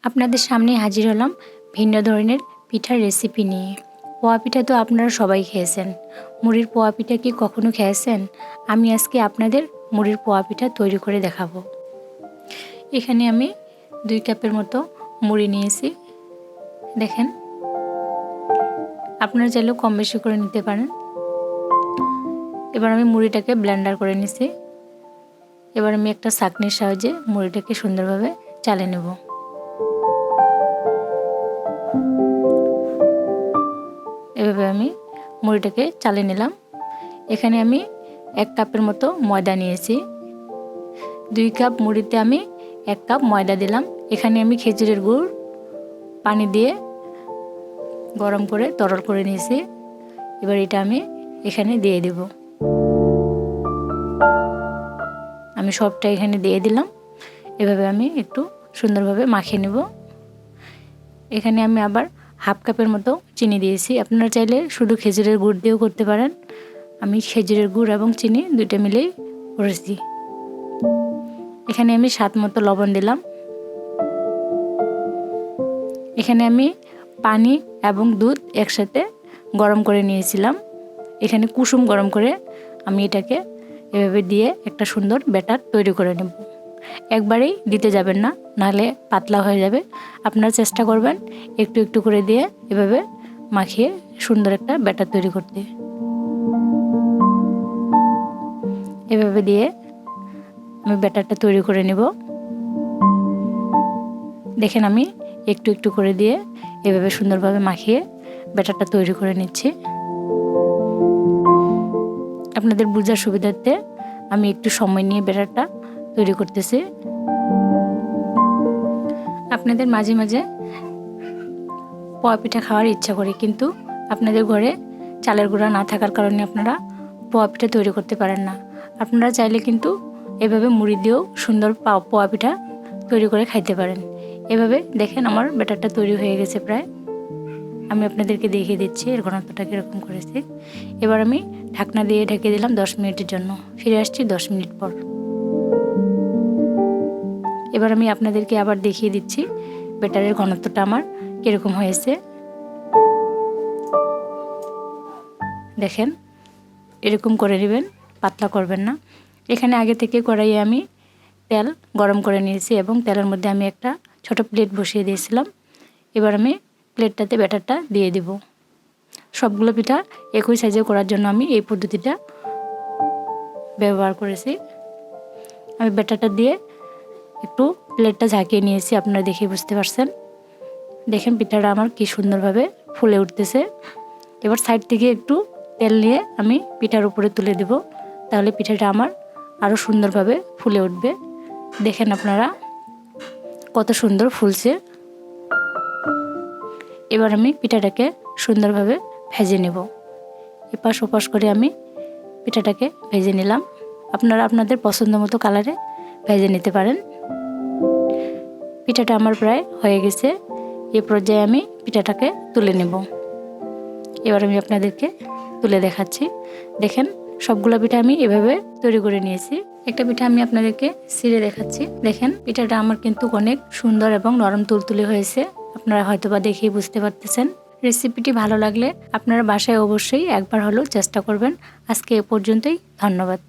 আপনাদের সামনে হাজির হলাম ভিন্ন ধরনের পিঠার রেসিপি নিয়ে। পোয়া পিঠা তো আপনারা সবাই খেয়েছেন। মুড়ির পোয়া পিঠা কি কখনো খেয়েছেন? আমি আজকে আপনাদের মুড়ির পোয়া পিঠা তৈরি করে দেখাবো। এখানে আমি 2 কাপের মতো মুড়ি নিয়েছি। দেখেন, আপনারা চাইলেও কম বেশি করে নিতে পারেন। এবার আমি মুড়িটাকে ব্লেন্ডার করে নিয়েছি। এবার আমি একটা ছাঁকনির সাহায্যে মুড়িটাকে সুন্দরভাবে চালে নেব। এভাবে আমি মুড়িটাকে চালে নিলাম। এখানে আমি 1 কাপের মতো ময়দা নিয়েছি। 2 কাপ মুড়িতে আমি 1 কাপ ময়দা দিলাম। এখানে আমি খেজুরের গুড় পানি দিয়ে গরম করে তরল করে নিয়েছি। এবার এটা আমি এখানে দিয়ে দেব। আমি সবটা এখানে দিয়ে দিলাম। এভাবে আমি একটু সুন্দরভাবে মাখিয়ে নেব। এখানে আমি আবার 1/2 কাপের মতো চিনি দিয়েছি। আপনারা চাইলে শুধু খেজুরের গুড় দিয়েও করতে পারেন। আমি খেজুরের গুড় এবং চিনি দুইটা মিলেই করেছি। এখানে আমি স্বাদ মতো লবণ দিলাম। এখানে আমি পানি এবং দুধ একসাথে গরম করে নিয়েছিলাম। এখানে কুসুম গরম করে আমি এটাকে এভাবে দিয়ে একটা সুন্দর ব্যাটার তৈরি করে নেব। একবারেই দিতে যাবেন না, নাহলে পাতলা হয়ে যাবে। আপনারা চেষ্টা করবেন একটু একটু করে দিয়ে এভাবে মাখিয়ে সুন্দর একটা ব্যাটার তৈরি করতে। এভাবে দিয়ে আমি ব্যাটারটা তৈরি করে নেব। দেখেন, আমি একটু একটু করে দিয়ে এভাবে সুন্দরভাবে মাখিয়ে ব্যাটারটা তৈরি করে নিচ্ছি। আপনাদের বোঝার সুবিধার্থে আমি একটু সময় নিয়ে ব্যাটারটা তৈরি করতেছি। আপনাদের মাঝে মাঝে পোয়া পিঠা খাওয়ার ইচ্ছা করে, কিন্তু আপনাদের ঘরে চালের গুঁড়া না থাকার কারণে আপনারা পোয়া পিঠা তৈরি করতে পারেন না। আপনারা চাইলে কিন্তু এভাবে মুড়ি দিয়েও সুন্দর পোয়া পিঠা তৈরি করে খাইতে পারেন। এভাবে দেখেন, আমার ব্যাটারটা তৈরি হয়ে গেছে প্রায়। আমি আপনাদেরকে দেখিয়ে দিচ্ছি এর ঘনত্বটা কীরকম করেছি। এবার আমি ঢাকনা দিয়ে ঢেকে দিলাম 10 মিনিটের জন্য। ফিরে আসছি 10 মিনিট পর। এবার আমি আপনাদেরকে আবার দেখিয়ে দিচ্ছি ব্যাটারের ঘনত্বটা আমার কীরকম হয়েছে। দেখেন, এরকম করে নেবেন, পাতলা করবেন না। এখানে আগে থেকে কড়াইয়ে আমি তেল গরম করে নিয়েছি এবং তেলের মধ্যে আমি একটা ছোট প্লেট বসিয়ে দিয়েছিলাম। এবার আমি প্লেটটাতে ব্যাটারটা দিয়ে দিব। সবগুলো পিঠা একই সাইজে করার জন্য আমি এই পদ্ধতিটা ব্যবহার করেছি। আমি ব্যাটারটা দিয়ে একটু প্লেটটা ঝাঁকিয়ে নিয়েছি, আপনারা দেখে বুঝতে পারছেন। দেখেন, পিঠাটা আমার কি সুন্দরভাবে ফুলে উঠতেছে। এবার সাইড থেকে একটু তেল নিয়ে আমি পিঠার উপরে তুলে দেব, তাহলে পিঠাটা আমার আরও সুন্দরভাবে ফুলে উঠবে। দেখেন আপনারা কত সুন্দর ফুলছে। এবার আমি পিঠাটাকে সুন্দরভাবে ভেজে নেব। এপাশ ওপাশ করে আমি পিঠাটাকে ভেজে নিলাম। আপনারা আপনাদের পছন্দ মতো কালারে ভেজে নিতে পারেন। পিঠাটা আমার প্রায় হয়ে গেছে। এই পর্যায়ে আমি পিঠাটাকে তুলে নেব। এবার আমি আপনাদেরকে তুলে দেখাচ্ছি। দেখেন, সবগুলো পিঠা আমি এভাবে তৈরি করে নিয়েছি। একটা পিঠা আমি আপনাদেরকে ছিঁড়ে দেখাচ্ছি। দেখেন, পিঠাটা আমার কিন্তু অনেক সুন্দর এবং নরম তুলতুলে হয়েছে। আপনারা হয়তোবা দেখেই বুঝতে পারতেছেন। রেসিপিটি ভালো লাগলে আপনারা বাসায় অবশ্যই একবার হলেও চেষ্টা করবেন। আজকে এ পর্যন্তই। ধন্যবাদ।